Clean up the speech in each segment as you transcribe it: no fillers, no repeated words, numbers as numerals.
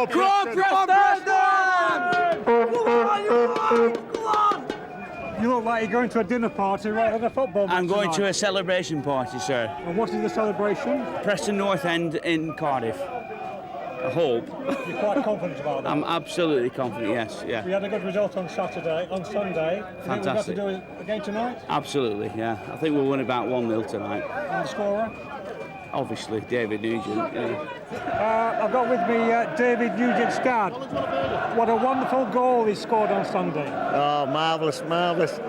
Come on, Preston! Come on! You look like you're going to a dinner party rather than a football match. I'm going tonight. to a celebration party, sir. And what is the celebration? Preston North End in Cardiff. I hope. You're quite confident about that? I'm absolutely confident, yes, yeah. We had a good result on Sunday. Fantastic. Do we have to do it again tonight? Absolutely, yeah. I think we'll win about 1-0 tonight. And the scorer? Obviously, David Nugent, yeah. I've got with me David Nugent's dad. What a wonderful goal he scored on Sunday. Oh, marvellous, marvellous.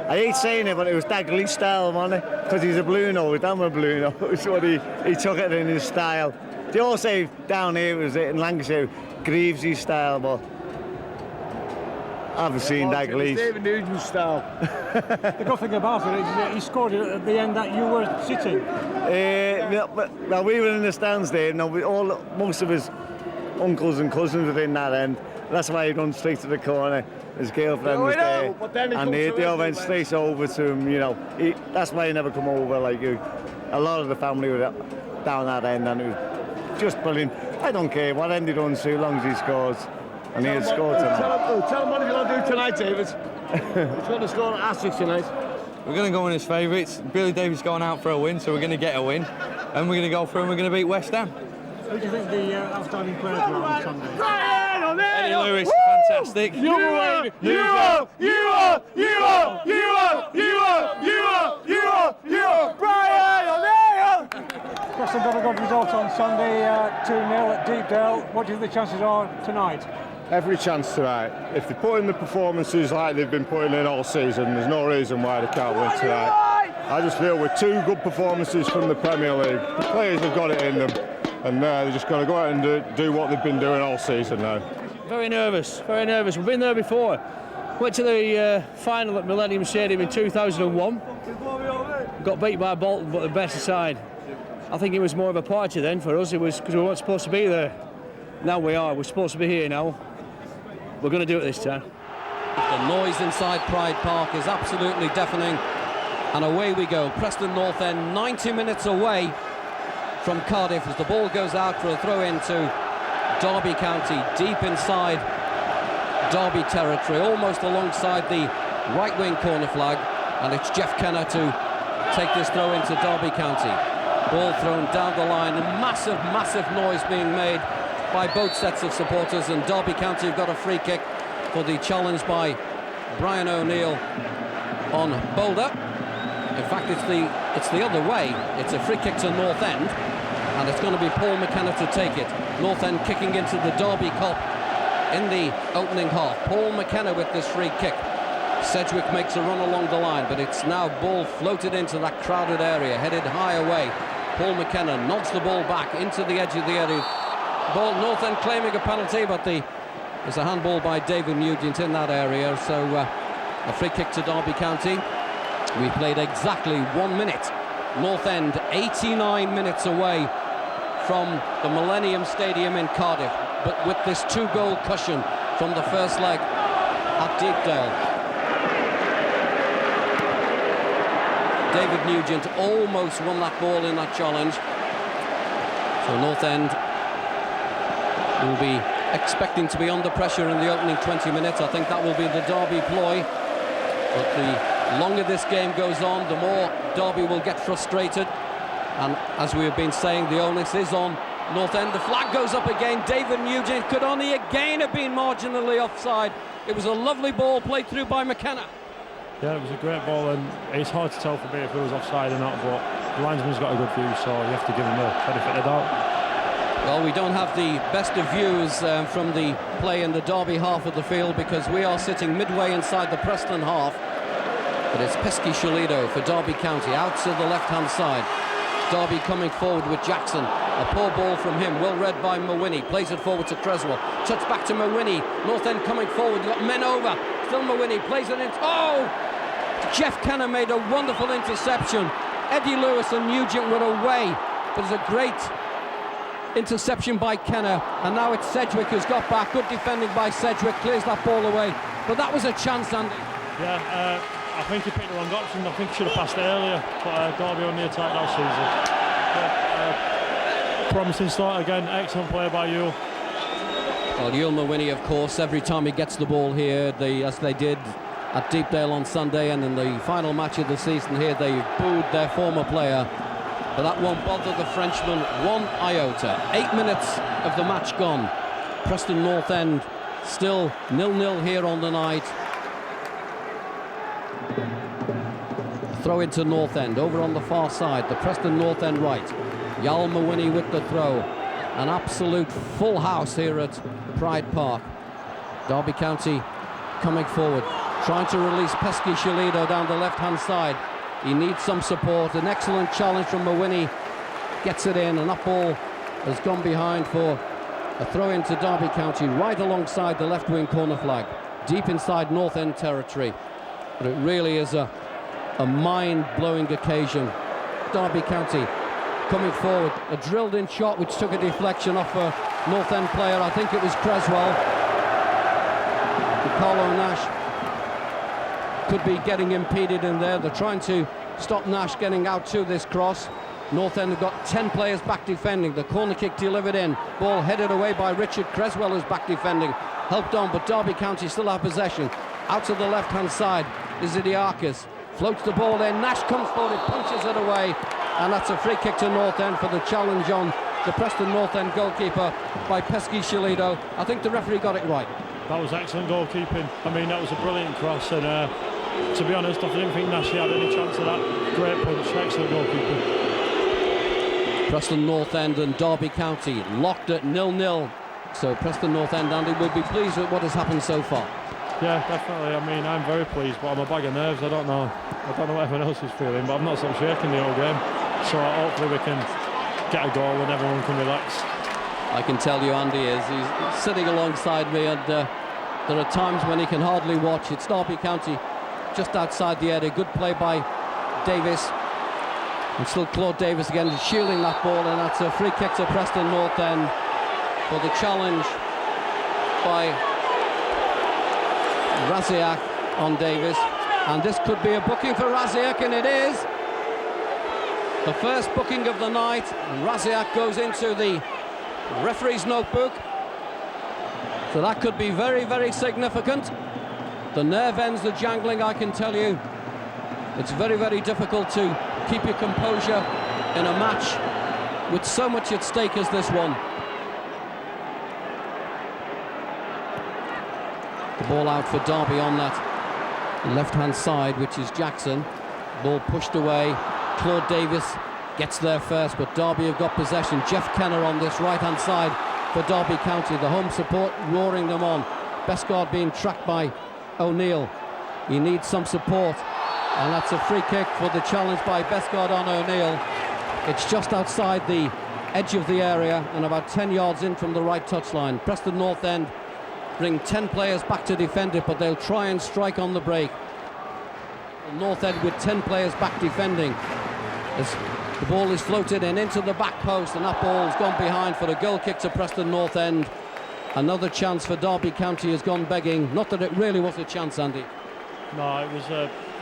I hate saying it, but it was Dagley's style, wasn't it? Because he's a blue nose, I'm a blue nose. It's what he took it in his style. They all say down here, was it in Lancashire, Greaves's style, but I haven't seen Dagley's. David Nugent's style. The good thing about it is he scored it at the end that you were sitting. Well, we were in the stands there. Most of his uncles and cousins were in that end. That's why he run straight to the corner. His girlfriend was there, and they all went straight over to him. You know, that's why he never come over. Like a lot of the family were down that end, and it was just brilliant. I don't care what end he runs to, as long as he scores. And he had scored tonight. Tell him what you're going to do tonight, David. He's going to score an hat-trick tonight. We're going to go in as favourites. Billy Davies going out for a win, so we're going to get a win. And we're going to go through and we're going to beat West Ham. Who do you think the outstanding players were on Sunday? Eddie Lewis, fantastic. Preston got a good result on Sunday, 2-0 at Deepdale. What do you think the chances are tonight? Every chance tonight. If they put in the performances like they've been putting in all season, there's no reason why they can't win tonight. I just feel with two good performances from the Premier League, the players have got it in them, and they're just going to go out and do what they've been doing all season now. Very nervous, very nervous. We've been there before. Went to the final at Millennium Stadium in 2001. Got beat by Bolton, but the best side. I think it was more of a party then for us. It was because we weren't supposed to be there. Now we are. We're supposed to be here now. We're going to do it this time. The noise inside Pride Park is absolutely deafening. And away we go. Preston North End 90 minutes away from Cardiff as the ball goes out for a throw into Derby County, deep inside Derby territory, almost alongside the right wing corner flag. And it's Jeff Kenner to take this throw into Derby County. Ball thrown down the line, a massive, massive noise being made by both sets of supporters, and Derby County have got a free kick for the challenge by Brian O'Neill on Boulder. In fact, it's the other way. It's a free kick to North End, and it's going to be Paul McKenna to take it. North End kicking into the Derby Cup in the opening half. Paul McKenna with this free kick. Sedgwick makes a run along the line, but it's now ball floated into that crowded area, headed high away. Paul McKenna nods the ball back into the edge of the area. Ball, North End claiming a penalty, but there's a handball by David Nugent in that area, so a free kick to Derby County. We played exactly 1 minute. North End 89 minutes away from the Millennium Stadium in Cardiff, but with this 2-goal cushion from the first leg at Deepdale. David Nugent almost won that ball in that challenge. So North End will be expecting to be under pressure in the opening 20 minutes. I think that will be the Derby ploy. But the longer this game goes on, the more Derby will get frustrated. And as we have been saying, the onus is on North End. The flag goes up again. David Nugent could only again have been marginally offside. It was a lovely ball played through by McKenna. Yeah, it was a great ball, and it's hard to tell for me if it was offside or not, but the linesman's got a good view, so you have to give him the benefit of the doubt. Well, we don't have the best of views from the play in the Derby half of the field, because we are sitting midway inside the Preston half. But it's Pesky Shalido for Derby County, out to the left-hand side. Derby coming forward with Jackson. A poor ball from him, well read by Mawhinney. Plays it forward to Creswell. Touch back to Mawhinney. North End coming forward, got men over. Still Mawhinney, plays it in. Oh! Jeff Kenner made a wonderful interception. Eddie Lewis and Nugent were away, but it's a great interception by Kenner, and now it's Sedgwick who's got back. Good defending by Sedgwick, clears that ball away, but that was a chance, Andy. Yeah, I think he picked the wrong option. I think he should have passed it earlier, but Derby on the attack that season. But, promising start again, excellent play by you. Well, Yulma Winnie, of course, every time he gets the ball here, as they did at Deepdale on Sunday and in the final match of the season here, they booed their former player. But that won't bother the Frenchman one iota. 8 minutes of the match gone. Preston North End still 0-0 here on the night. Throw into North End, over on the far side, the Preston North End right. Yal Mawini with the throw. An absolute full house here at Pride Park. Derby County coming forward, trying to release Pesky Shalido down the left-hand side. He needs some support. An excellent challenge from Mawini. Gets it in, and that ball has gone behind for a throw into Derby County, right alongside the left wing corner flag, deep inside North End territory. But it really is a mind-blowing occasion. Derby County coming forward, a drilled-in shot which took a deflection off a North End player. I think it was Creswell. Carlo Nash could be getting impeded in there. They're trying to stop Nash getting out to this cross. North End have got 10 players back defending. The corner kick delivered in. Ball headed away by Richard. Creswell is back defending. Helped on, but Derby County still have possession. Out to the left-hand side is Idiakis. Floats the ball in. Nash comes forward, punches it away. And that's a free kick to North End for the challenge on the Preston North End goalkeeper by Pesky Shalido. I think the referee got it right. That was excellent goalkeeping. I mean, that was a brilliant cross, and to be honest, I didn't think Nash had any chance of that. Great punch, excellent goalkeeping. Preston North End and Derby County locked at 0-0. So Preston North End, Andy, will be pleased with what has happened so far. Yeah, definitely. I mean, I'm very pleased, but I'm a bag of nerves. I don't know what everyone else is feeling, but I'm not sort of shaking the whole game. So hopefully we can get a goal and everyone can relax. I can tell you Andy he's sitting alongside me, and there are times when he can hardly watch. It's Derby County just outside the area. Good play by Davis. And still Claude Davis again shielding that ball, and that's a free kick to Preston North End for the challenge by Raziak on Davis. And this could be a booking for Raziak, and it is. The first booking of the night. Raziak goes into the referee's notebook. So that could be very, very significant. The nerve ends are jangling, I can tell you. It's very, very difficult to keep your composure in a match with so much at stake as this one. The ball out for Derby on that left-hand side, which is Jackson. Ball pushed away. Claude Davis gets there first, but Derby have got possession. Jeff Kenner on this right-hand side for Derby County. The home support roaring them on. Bescard being tracked by O'Neill. He needs some support, and that's a free kick for the challenge by Bescard on O'Neill. It's just outside the edge of the area and about 10 yards in from the right touchline. Preston North End bring 10 players back to defend it, but they'll try and strike on the break. North End with 10 players back defending. As the ball is floated in into the back post, and that ball's gone behind for a goal kick to Preston North End. Another chance for Derby County has gone begging. Not that it really was a chance, Andy. No, it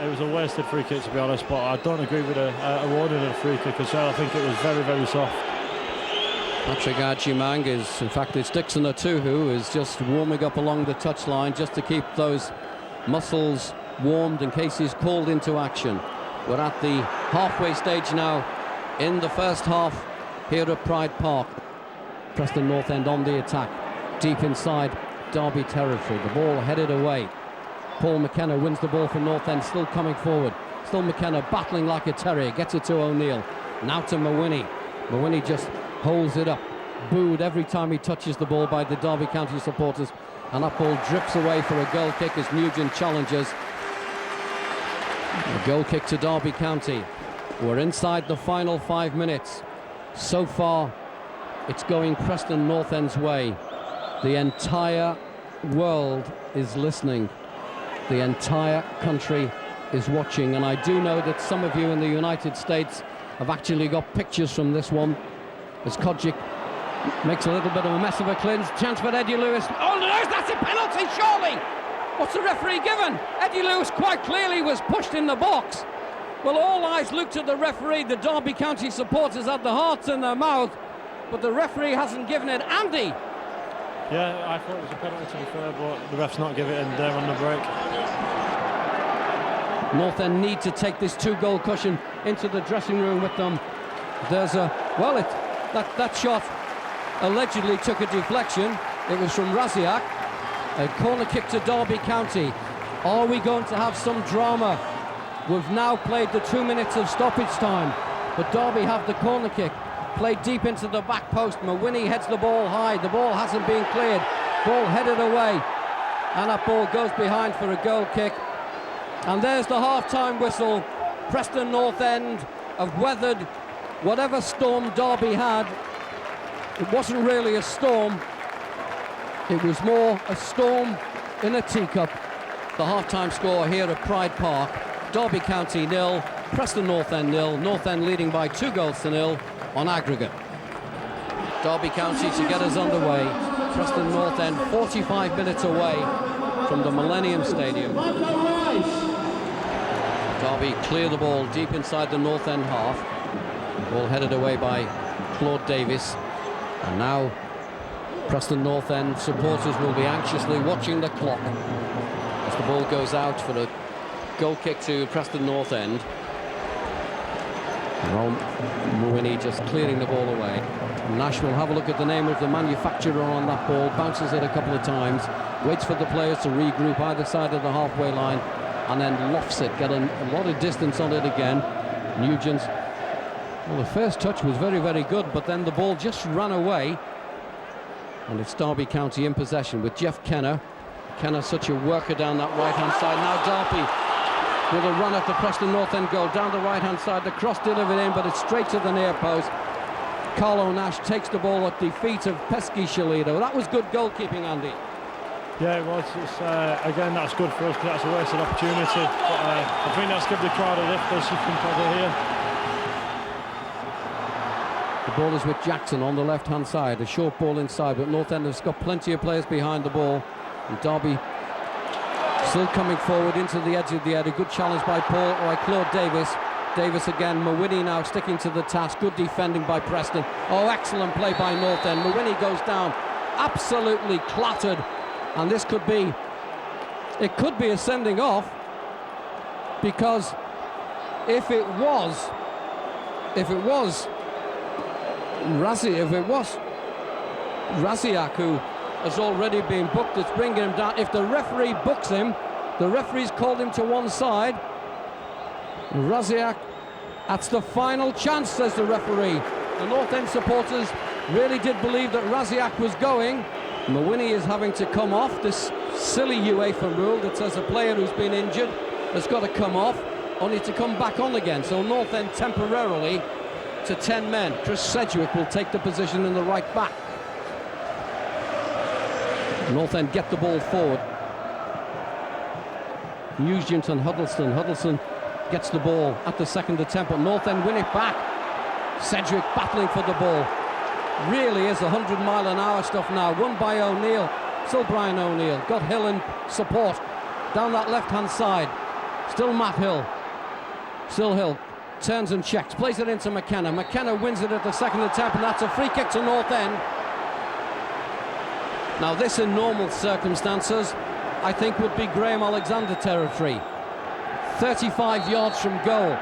was a wasted free kick, to be honest, but I don't agree with awarding a free kick as well. I think it was very, very soft. Patrick Archimang is, in fact, it's Dixon Atuhu who is just warming up along the touchline just to keep those muscles warmed in case he's called into action. We're at the halfway stage now in the first half here at Pride Park. Preston North End on the attack, deep inside Derby territory. The ball headed away. Paul McKenna wins the ball for North End, still coming forward. Still McKenna battling like a terrier, gets it to O'Neill. Now to Mawini. Mawini just holds it up. Booed every time he touches the ball by the Derby County supporters. And that ball drips away for a goal kick as Nugent challenges. A goal kick to Derby County. We're inside the final 5 minutes. So far, it's going Preston North End's way. The entire world is listening. The entire country is watching, and I do know that some of you in the United States have actually got pictures from this one, as Kojic makes a little bit of a mess of a cleanse. Chance for Eddie Lewis. Oh no, that's a penalty, surely! What's the referee given? Eddie Lewis quite clearly was pushed in the box. Well, all eyes look to the referee. The Derby County supporters had the hearts in their mouth, but the referee hasn't given it. Andy, Yeah, I thought it was a penalty to be fair, but the ref's not give it in there on the break. North End need to take this 2-goal cushion into the dressing room with them. There's a, well, that shot allegedly took a deflection. It was from Raziak. A corner kick to Derby County. Are we going to have some drama? We've now played the 2 minutes of stoppage time, but Derby have the corner kick. Played deep into the back post. Mawini heads the ball high. The ball hasn't been cleared. Ball headed away. And that ball goes behind for a goal kick. And there's the half-time whistle. Preston North End have weathered whatever storm Derby had. It wasn't really a storm. It was more a storm in a teacup. The half-time score here at Pride Park. Derby County 0, Preston North End 0. North End leading by 2-0 on aggregate. Derby County to get us underway. Preston North End 45 minutes away from the Millennium Stadium. Derby clear the ball deep inside the North End half. Ball headed away by Claude Davis. And now Preston North End supporters will be anxiously watching the clock as the ball goes out for a goal kick to Preston North End. Ron Mawini just clearing the ball away. Nash will have a look at the name of the manufacturer on that ball, bounces it a couple of times, waits for the players to regroup either side of the halfway line, and then lofts it, get a lot of distance on it again. Nugent, well, the first touch was very, very good, but then the ball just ran away, and it's Derby County in possession with Jeff Kenner. Kenner, such a worker down that right-hand side. Now Derby with a run at the Preston North End goal, down the right-hand side, the cross delivered in, but it's straight to the near post. Carlo Nash takes the ball at the feet of Pesky Shalido. That was good goalkeeping, Andy. Yeah, it was. It's, again, that's good for us because that's a wasted opportunity. But I think that's give the crowd a lift. There's something over here. The ball is with Jackson on the left-hand side. A short ball inside, but North End has got plenty of players behind the ball. And Derby still coming forward into the edge of the area. Good challenge by Claude Davis. Davis again. Mawini now sticking to the task. Good defending by Preston. Oh, excellent play by North End. Mawini goes down, absolutely clattered. And this could be a sending off, because if it was Raziak who has already been booked, it's bringing him down. If the referee books him, the referee's called him to one side. Raziak, that's the final chance, says the referee. The North End supporters really did believe that Raziak was going. Mawini is having to come off. This silly UEFA rule that says a player who's been injured has got to come off, only to come back on again. So North End temporarily to 10 men. Chris Sedgwick will take the position in the right back. North End get the ball forward. Nugent and Huddleston. Huddleston gets the ball at the second attempt, but North End win it back. Sedgwick battling for the ball. Really is 100-mile-an-hour stuff now. Won by O'Neill. Still Brian O'Neill. Got Hill in support down that left-hand side. Still Matt Hill. Still Hill. Turns and checks. Plays it into McKenna. McKenna wins it at the second attempt, and that's a free kick to North End. Now this, in normal circumstances, I think would be Graham Alexander territory. 35 yards from goal.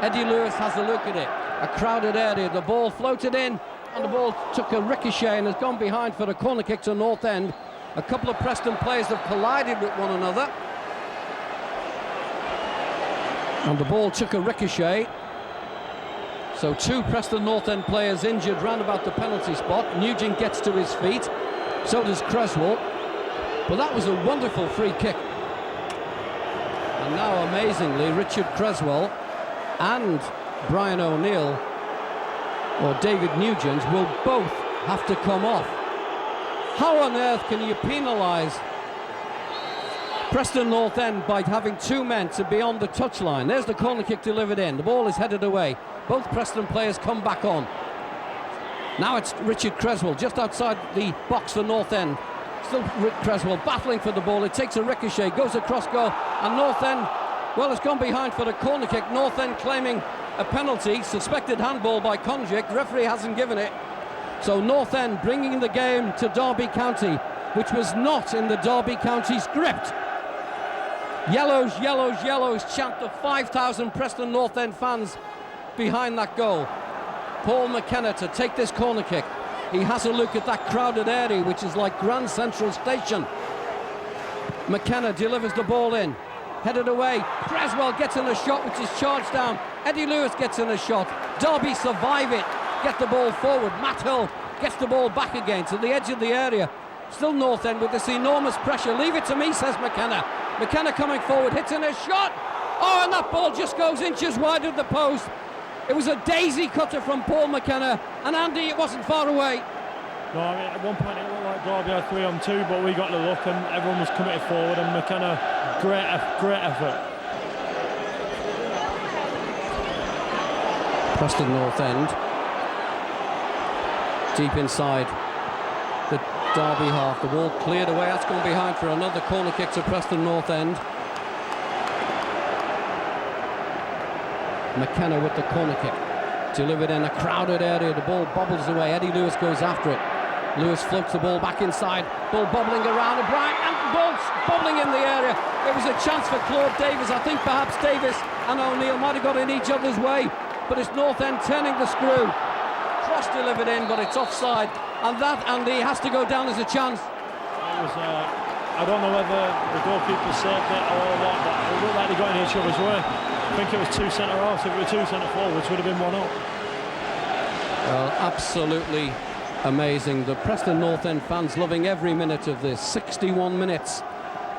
Eddie Lewis has a look at it. A crowded area. The ball floated in, and the ball took a ricochet and has gone behind for a corner kick to North End. A couple of Preston players have collided with one another, and the ball took a ricochet. So two Preston North End players injured round about the penalty spot. Nugent gets to his feet, so does Creswell. But that was a wonderful free kick. And now, amazingly, Richard Creswell and Brian O'Neill, or David Nugent, will both have to come off. How on earth can you penalise Preston North End by having two men to be on the touchline? There's the corner kick delivered in. The ball is headed away. Both Preston players come back on. Now it's Richard Creswell just outside the box for North End. Still Rick Creswell battling for the ball. It takes a ricochet, goes across goal, and North End, well, it's gone behind for the corner kick. North End claiming a penalty, suspected handball by Konjic. The referee hasn't given it. So North End bringing the game to Derby County, which was not in the Derby County script. Yellows, yellows, yellows chant the 5,000 Preston North End fans behind that goal. Paul McKenna to take this corner kick. He has a look at that crowded area, which is like Grand Central Station. McKenna delivers the ball in, headed away. Creswell gets in a shot, which is charged down. Eddie Lewis gets in a shot. Derby survive it, get the ball forward. Matt Hill gets the ball back again to the edge of the area. Still North End with this enormous pressure. Leave it to me, says McKenna. McKenna coming forward, hits in a shot. Oh, and that ball just goes inches wide of the post. It was a daisy cutter from Paul McKenna, and Andy, it wasn't far away. No, I mean, at one point it looked like Derby had 3-on-2, but we got the look and everyone was committed forward, and McKenna, great effort. Preston North End, deep inside the Derby half. The ball cleared away. That's gone behind for another corner kick to Preston North End. McKenna with the corner kick, delivered in a crowded area. The ball bobbles away. Eddie Lewis goes after it. Lewis floats the ball back inside. Ball bobbling around O'Brien, and the ball bobbling in the area. It was a chance for Claude Davis. I think perhaps Davis and O'Neill might have got in each other's way, but it's North End turning the screw. Cross delivered in, but it's offside, and that, Andy, has to go down as a chance. It was, I don't know whether the goalkeeper saved it or what, but it looked like they got in each other's way. I think it was two centre-halves. If it were two centre-forwards, would have been 1-0. Well, absolutely amazing. The Preston North End fans loving every minute of this. 61 minutes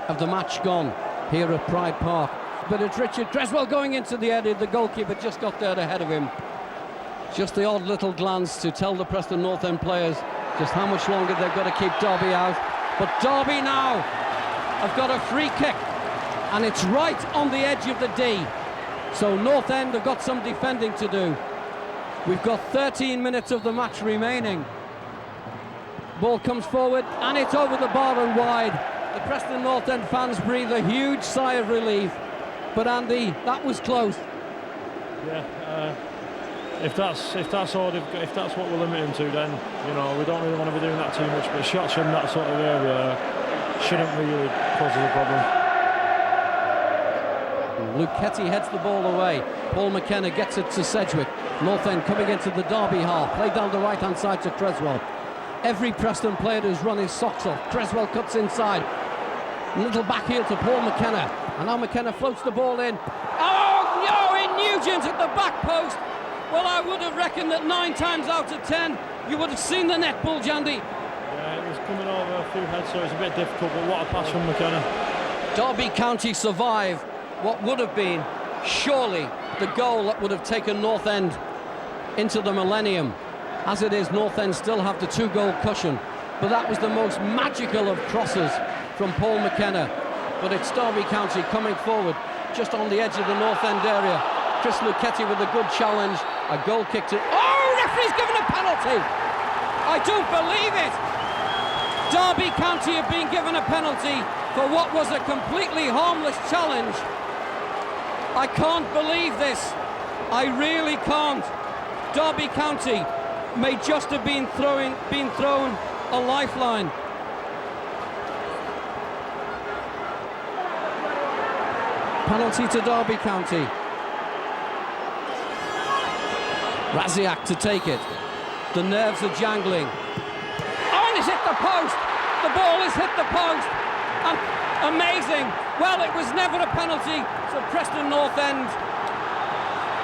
of the match gone here at Pride Park. But it's Richard Creswell going into the area. The goalkeeper just got there ahead of him. Just the odd little glance to tell the Preston North End players just how much longer they've got to keep Derby out. But Derby now have got a free kick, and it's right on the edge of the D. So North End have got some defending to do. We've got 13 minutes of the match remaining. Ball comes forward, and it's over the bar and wide. The Preston North End fans breathe a huge sigh of relief. But Andy, that was close. Yeah, if that's what we're limiting to, then you know we don't really want to be doing that too much. But shots from that sort of area shouldn't really cause us a problem. Luchetti heads the ball away. Paul McKenna gets it to Sedgwick. North End coming into the Derby half. Play down the right-hand side to Creswell. Every Preston player has run his socks off. Creswell cuts inside. Little back heel to Paul McKenna. And now McKenna floats the ball in. Oh, no, in Nugent at the back post. Well, I would have reckoned that 9 times out of 10, you would have seen the net bulge, Andy. Yeah, it was coming over a few heads, so it's a bit difficult, but what a pass from McKenna. Derby County survive what would have been surely the goal that would have taken North End into the millennium. As it is, North End still have the 2-goal cushion, but that was the most magical of crosses from Paul McKenna. But it's Derby County coming forward just on the edge of the North End area. Chris Luchetti with a good challenge, a goal kick to... Oh, referee's given a penalty! I don't believe it! Derby County have been given a penalty for what was a completely harmless challenge. I can't believe this. I really can't. Derby County may just have been thrown a lifeline. Penalty to Derby County. Raziak to take it. The nerves are jangling. Oh, and it's hit the post. The ball has hit the post. And amazing. Well, it was never a penalty. So Preston North End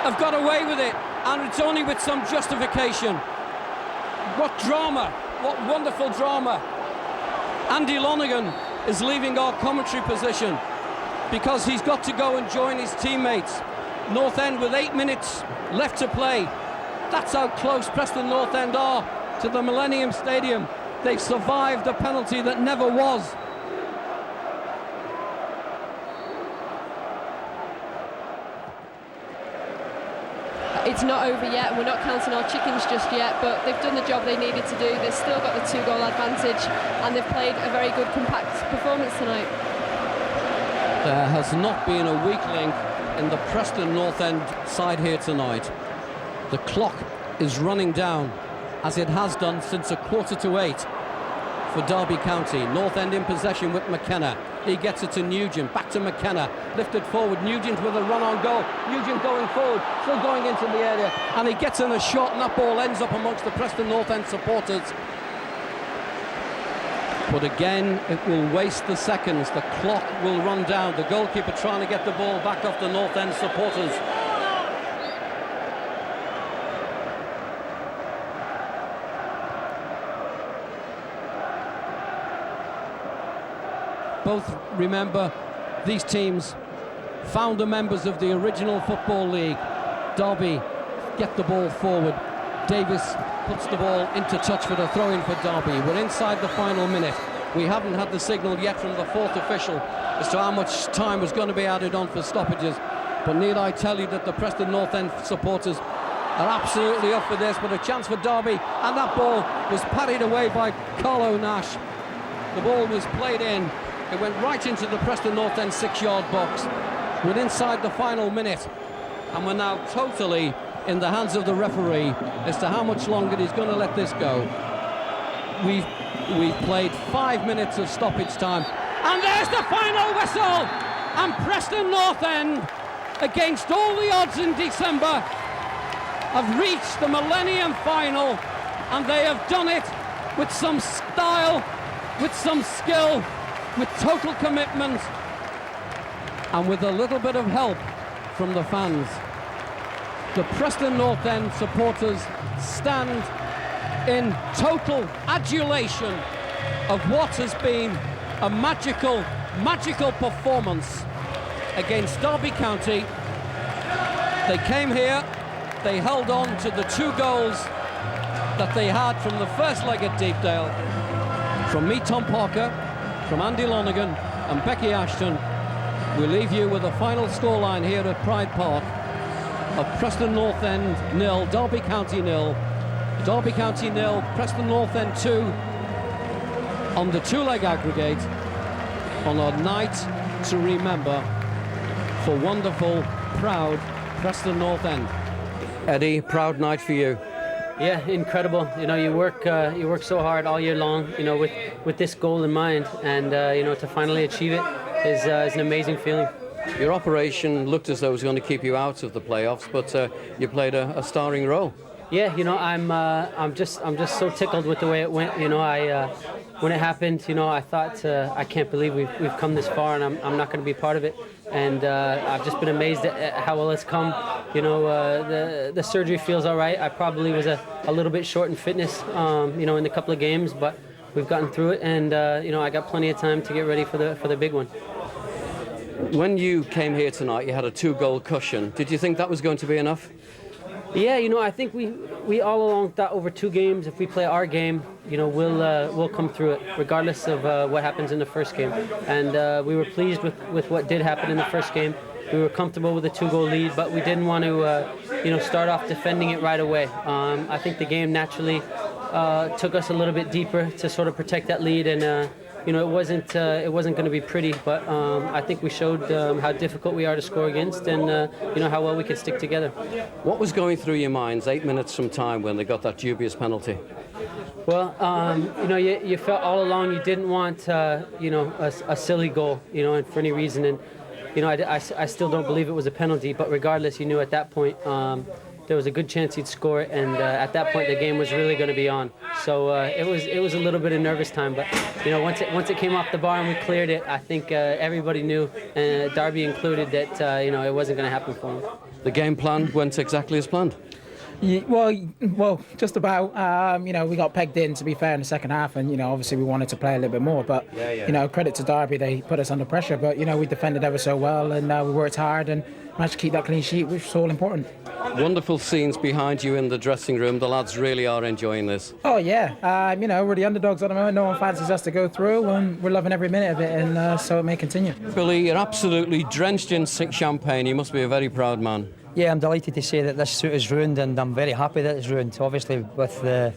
have got away with it. And it's only with some justification. What drama. What wonderful drama. Andy Lonergan is leaving our commentary position because he's got to go and join his teammates. North End with 8 minutes left to play. That's how close Preston North End are to the Millennium Stadium. They've survived a penalty that never was. It's not over yet. We're not counting our chickens just yet, but they've done the job they needed to do. They've still got the 2-goal advantage, and they've played a very good compact performance tonight. There has not been a weak link in the Preston North End side here tonight. The clock is running down as it has done since 7:45 for Derby County. North End in possession with McKenna. He gets it to Nugent, back to McKenna, lifted forward, Nugent with a run on goal. Nugent going forward, still going into the area, and he gets in a shot, and that ball ends up amongst the Preston North End supporters. But again, it will waste the seconds. The clock will run down. The goalkeeper trying to get the ball back off the North End supporters. Both remember these teams, founder members of the original Football League. Derby get the ball forward. Davis puts the ball into touch for the throw-in for Derby. We're inside the final minute. We haven't had the signal yet from the fourth official as to how much time was going to be added on for stoppages. But need I tell you that the Preston North End supporters are absolutely up for this, but a chance for Derby, and that ball was parried away by Carlo Nash. The ball was played in. It went right into the Preston North End 6-yard box. We're inside the final minute, and we're now totally in the hands of the referee as to how much longer he's going to let this go. We've played 5 minutes of stoppage time, and there's the final whistle, and Preston North End, against all the odds in December, have reached the Millennium Final, and they have done it with some style, with some skill, with total commitment, and with a little bit of help from the fans. The Preston North End supporters stand in total adulation of what has been a magical, magical performance against Derby County. They came here, they held on to the 2 goals that they had from the first leg at Deepdale. From me, Tom Parker, from Andy Lonergan and Becky Ashton, we leave you with a final scoreline here at Pride Park of Preston North End 0, Derby County 0. Derby County 0, Preston North End 2 on the 2-leg aggregate on a night to remember for wonderful, proud Preston North End. Eddie, proud night for you. Yeah, incredible. You know, you work so hard all year long, you know, with this goal in mind, and you know, to finally achieve it is an amazing feeling. Your operation looked as though it was going to keep you out of the playoffs, but you played a starring role. Yeah, you know, I'm just so tickled with the way it went. You know, when it happened, you know, I thought I can't believe we've come this far, and I'm not going to be part of it. And I've just been amazed at how well it's come. You know, the surgery feels all right. I probably was a little bit short in fitness, you know, in a couple of games, but we've gotten through it, and you know, I got plenty of time to get ready for the big one. When you came here tonight, you had a 2-goal cushion. Did you think that was going to be enough? Yeah, you know, I think we all along thought over 2 games, if we play our game, you know, we'll come through it, regardless of what happens in the first game. And we were pleased with what did happen in the first game. We were comfortable with a 2-goal lead, but we didn't want to, you know, start off defending it right away. I think the game naturally took us a little bit deeper to sort of protect that lead, and you know, it wasn't going to be pretty, but I think we showed how difficult we are to score against, and you know, how well we could stick together. What was going through your minds 8 minutes from time when they got that dubious penalty? Well, you know, you felt all along you didn't want you know, a silly goal, you know, and for any reason, and you know, I still don't believe it was a penalty, but regardless, you knew at that point there was a good chance he'd score it, and at that point the game was really going to be on. So it was a little bit of nervous time, but you know, once it came off the bar and we cleared it, I think everybody knew, Derby included, that you know, it wasn't going to happen for him. The game plan went exactly as planned. Yeah, well, just about. You know, we got pegged in, to be fair, in the second half, and you know, obviously we wanted to play a little bit more. But you know, credit to Derby, they put us under pressure. But you know, we defended ever so well, and we worked hard and managed to keep that clean sheet, which was all important. Wonderful scenes behind you in the dressing room. The lads really are enjoying this. Oh yeah, you know, we're the underdogs at the moment. No one fancies us to go through, and we're loving every minute of it, and so it may continue. Billy, you're absolutely drenched in champagne. You must be a very proud man. Yeah, I'm delighted to say that this suit is ruined, and I'm very happy that it's ruined. Obviously, with the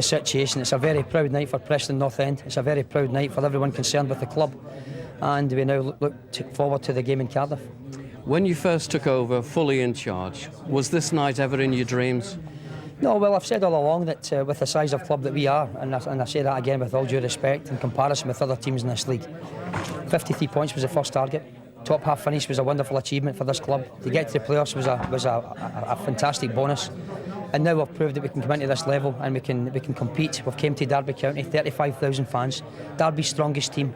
situation, it's a very proud night for Preston North End. It's a very proud night for everyone concerned with the club, and we now look forward to the game in Cardiff. When you first took over fully in charge, was this night ever in your dreams? No, well, I've said all along that with the size of club that we are, and I say that again with all due respect, in comparison with other teams in this league, 53 points was the first target. Top half finish was a wonderful achievement for this club. To get to the playoffs was a fantastic bonus. And now we've proved that we can come into this level and we can compete. We've came to Derby County, 35,000 fans, Derby's strongest team,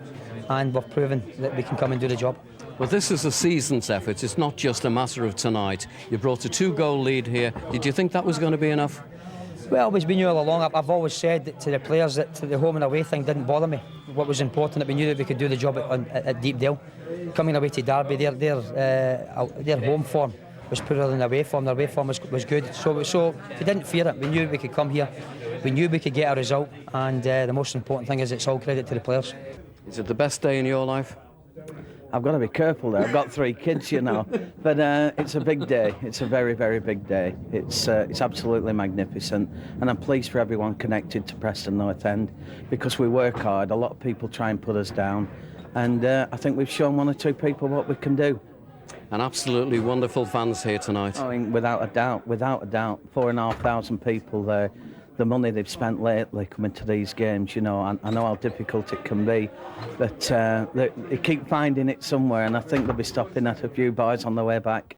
and we've proven that we can come and do the job. Well, this is a season's effort. It's not just a matter of tonight. You brought a 2-goal lead here. Did you think that was going to be enough? Well, as we knew all along, I've always said that to the players that the home and away thing didn't bother me. What was important, that we knew that we could do the job at Deepdale. Coming away to Derby, their home form was poorer than their away form. Their away form was good. So we didn't fear it. We knew we could come here. We knew we could get a result. And the most important thing is it's all credit to the players. Is it the best day in your life? I've got to be careful there. I've got 3 kids, you know. But it's a big day. It's a very, very big day. It's absolutely magnificent. And I'm pleased for everyone connected to Preston North End, because we work hard. A lot of people try and put us down. And I think we've shown 1 or 2 people what we can do. And absolutely wonderful fans here tonight. I mean, without a doubt. 4,500 people there. The money they've spent lately coming to these games, you know, I know how difficult it can be, but they keep finding it somewhere, and I think they'll be stopping at a few bars on the way back.